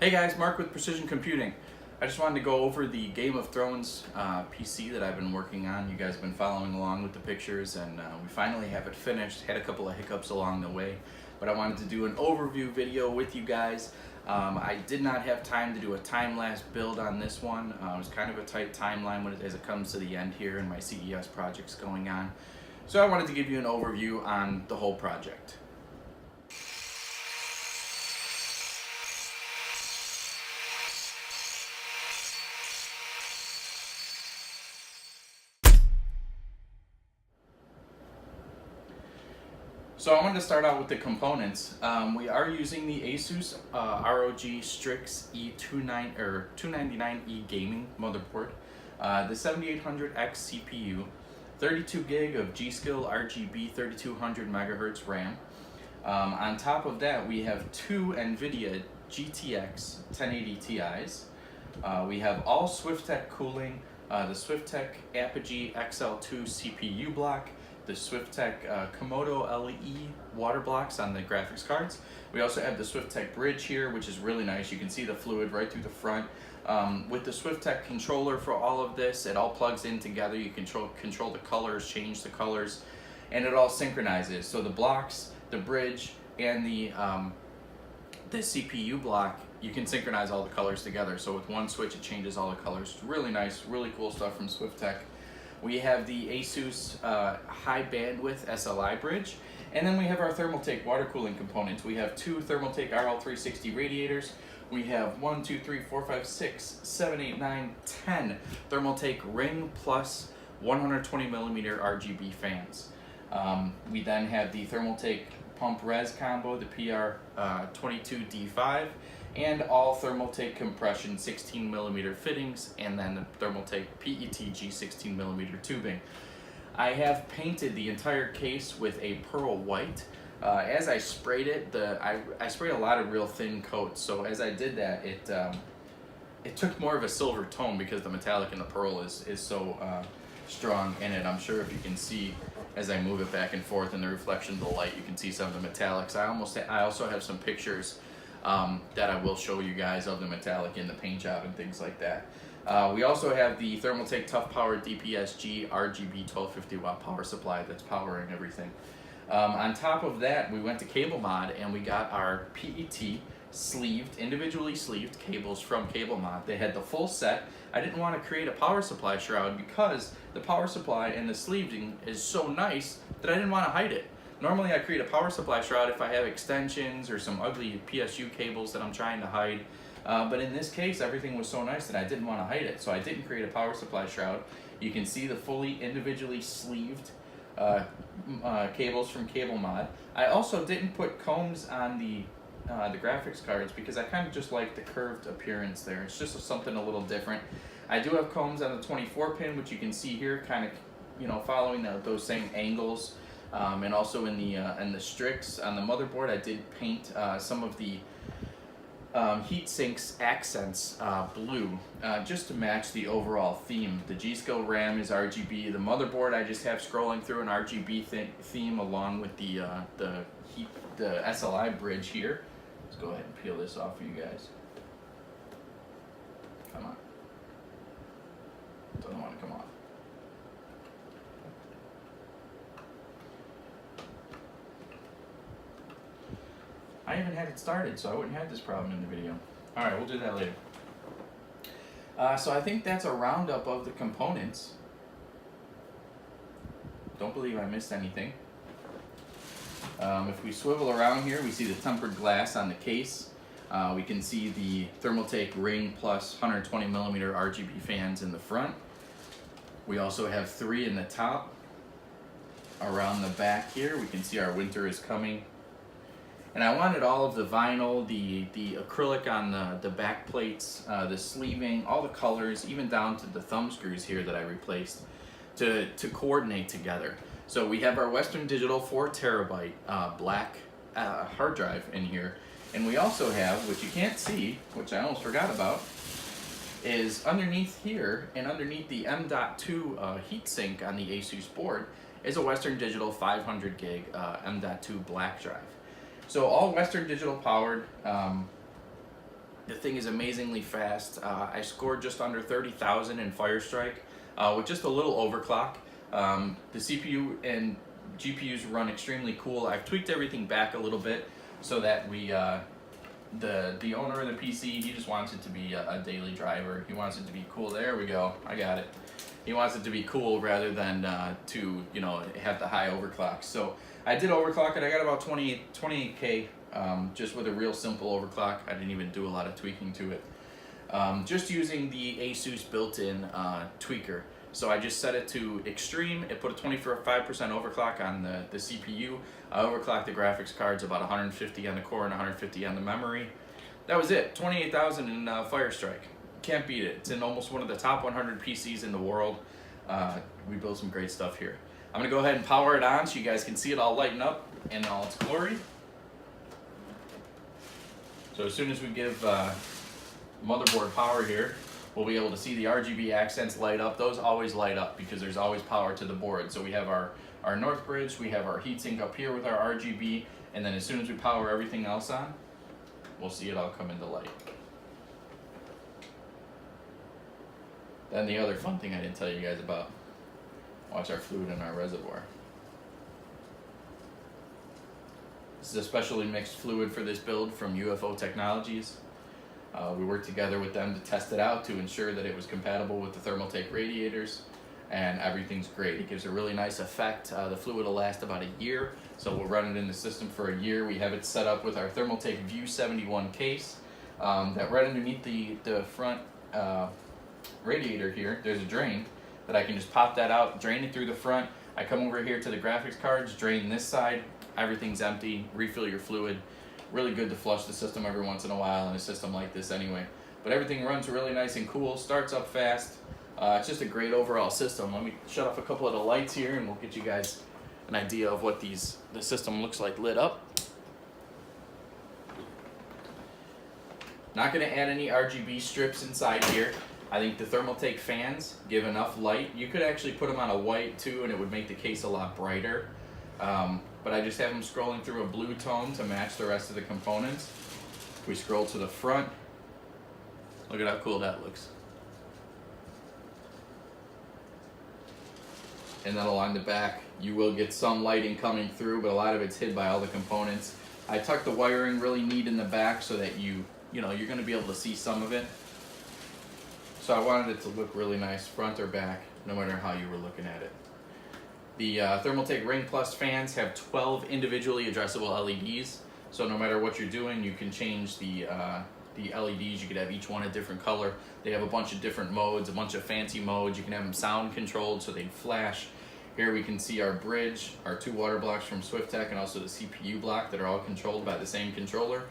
Hey guys, Mark with Precision Computing. I just wanted to go over the Game of Thrones PC that I've been working on. You guys have been following along with the pictures, and we finally have it finished. Had a couple of hiccups along the way, but I wanted to do an overview video with you guys. I did not have time to do a time-lapse build on this one. It was kind of a tight timeline as it comes to the end here, and my CES project's going on. So I wanted to give you an overview on the whole project. So I wanted to start out with the components. We are using the Asus ROG Strix E299E gaming motherboard, the 7800X CPU, 32 gig of G-Skill RGB 3200 megahertz RAM. On top of that, we have two NVIDIA GTX 1080 Ti's. We have all SwiftTech cooling, the SwiftTech Apogee XL2 CPU block, the SwiftTech Komodo LE water blocks on the graphics cards. We also have the SwiftTech bridge here, which is really nice. You can see the fluid right through the front. With the SwiftTech controller for all of this, it all plugs in together. You control the colors, change the colors, and it all synchronizes. So the blocks, the bridge, and the CPU block, you can synchronize all the colors together. So with one switch, it changes all the colors. It's really nice, really cool stuff from SwiftTech. We have the Asus high bandwidth SLI bridge, and then we have our Thermaltake water cooling components. We have two Thermaltake RL360 radiators. We have 1, 2, 3, 4, 5, 6, 7, 8, 9, 10 Thermaltake ring plus 120 millimeter RGB fans. We then have the Thermaltake pump res combo, the PR22D5, and all Thermaltake compression 16 millimeter fittings, and then the Thermaltake PETG 16 millimeter tubing. I have painted the entire case with a pearl white. As I sprayed it, I sprayed a lot of real thin coats, so as I did that, it took more of a silver tone because the metallic in the pearl is so strong in it. I'm sure if you can see as I move it back and forth in the reflection of the light, you can see some of the metallics. I also have some pictures that I will show you guys of the metallic in the paint job and things like that. We also have the Thermaltake Tough Power DPSG RGB 1250 watt power supply that's powering everything. On top of that, we went to Cable Mod and we got our PET individually sleeved cables from Cable Mod. They had the full set. I didn't want to create a power supply shroud because the power supply and the sleeving is so nice that I didn't want to hide it. Normally I create a power supply shroud if I have extensions or some ugly PSU cables that I'm trying to hide. But in this case, everything was so nice that I didn't want to hide it. So I didn't create a power supply shroud. You can see the fully individually sleeved cables from Cable Mod. I also didn't put combs on the graphics cards because I kind of just like the curved appearance there. It's just something a little different. I do have combs on the 24 pin, which you can see here, kind of, following those same angles. And also in the Strix on the motherboard, I did paint some of the heat sinks accents blue, just to match the overall theme. The G-Skill RAM is RGB. The motherboard I just have scrolling through an RGB theme along with the SLI bridge here. Let's go ahead and peel this off for you guys. Come on. Doesn't want to come off. I haven't had it started, so I wouldn't have this problem in the video. Alright, we'll do that later. So I think that's a roundup of the components. Don't believe I missed anything. If we swivel around here, we see the tempered glass on the case. We can see the Thermaltake ring plus 120 millimeter RGB fans in the front. We also have 3 in the top. Around the back here, we can see our winter is coming. And I wanted all of the vinyl, the acrylic on the back plates, the sleeving, all the colors, even down to the thumb screws here that I replaced to coordinate together. So we have our Western Digital 4 terabyte black hard drive in here. And we also have, which you can't see, which I almost forgot about, is underneath here and underneath the M.2 heatsink on the Asus board is a Western Digital 500 gig M.2 black drive. So all Western Digital powered, The thing is amazingly fast. I scored just under 30,000 in Firestrike with just a little overclock. The CPU and GPUs run extremely cool. I've tweaked everything back a little bit so that the owner of the PC, he just wants it to be a daily driver. He wants it to be cool. There we go. I got it. He wants it to be cool rather than to have the high overclock. So I did overclock it. I got about 28K just with a real simple overclock. I didn't even do a lot of tweaking to it. Just using the ASUS built-in tweaker. So I just set it to extreme. It put a 25% overclock on the CPU. I overclocked the graphics cards about 150 on the core and 150 on the memory. That was it. 28,000 in Firestrike. Can't beat it. It's in almost one of the top 100 PCs in the world. We built some great stuff here. I'm gonna go ahead and power it on so you guys can see it all lighten up in all its glory. So as soon as we give motherboard power here, we'll be able to see the RGB accents light up. Those always light up because there's always power to the board. So we have our north bridge, we have our heatsink up here with our RGB, and then as soon as we power everything else on, we'll see it all come into light. Then the other fun thing I didn't tell you guys about, watch our fluid in our reservoir. This is a specially mixed fluid for this build from UFO Technologies. We worked together with them to test it out to ensure that it was compatible with the Thermaltake radiators, and everything's great. It gives a really nice effect. The fluid will last about a year, so we'll run it in the system for a year. We have it set up with our Thermaltake View 71 case. That right underneath the front radiator here, there's a drain that I can just pop that out, drain it through the front. I come over here to the graphics cards, drain this side, everything's empty, refill your fluid. Really good to flush the system every once in a while in a system like this anyway. But everything runs really nice and cool, starts up fast. It's just a great overall system. Let me shut off a couple of the lights here and we'll get you guys an idea of what the system looks like lit up. Not going to add any RGB strips inside here. I think the Thermaltake fans give enough light. You could actually put them on a white too and it would make the case a lot brighter. But I just have them scrolling through a blue tone to match the rest of the components. If we scroll to the front, look at how cool that looks. And then along the back, you will get some lighting coming through, but a lot of it's hid by all the components. I tucked the wiring really neat in the back so that you're going to be able to see some of it. So I wanted it to look really nice, front or back, no matter how you were looking at it. The Thermaltake Ring Plus fans have 12 individually addressable LEDs, so no matter what you're doing, you can change the LEDs. You could have each one a different color. They have a bunch of different modes, a bunch of fancy modes. You can have them sound controlled so they flash. Here we can see our bridge, our two water blocks from SwiftTech, and also the CPU block that are all controlled by the same controller.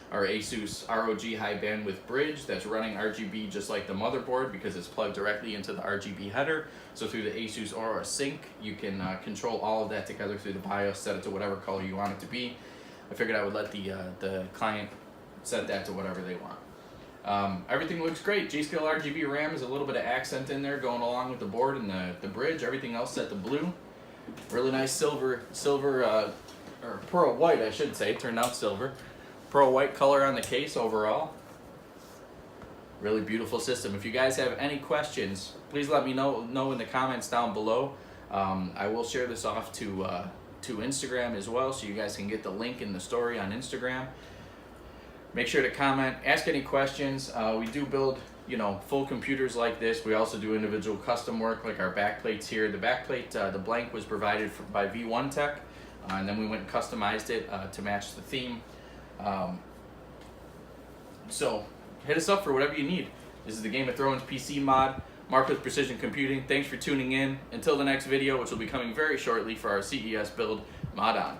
Our ASUS ROG high bandwidth bridge that's running RGB just like the motherboard because it's plugged directly into the RGB header. So through the ASUS Aura Sync, you can control all of that together through the BIOS, set it to whatever color you want it to be. I figured I would let the client set that to whatever they want. Everything looks great. G-Skill RGB RAM is a little bit of accent in there going along with the board and the bridge. Everything else set to blue. Really nice silver or pearl white, I should say. It turned out silver. Pearl white color on the case overall. Really beautiful system. If you guys have any questions, please let me know in the comments down below. I will share this off to Instagram as well, so you guys can get the link in the story on Instagram. Make sure to comment, ask any questions. We do build, full computers like this. We also do individual custom work, like our backplates here. The backplate, the blank was provided by V1 Tech, and then we went and customized it to match the theme. So hit us up for whatever you need. This is the Game of Thrones PC mod, Mark with Precision Computing. Thanks for tuning in. Until the next video, which will be coming very shortly for our CES build, mod on.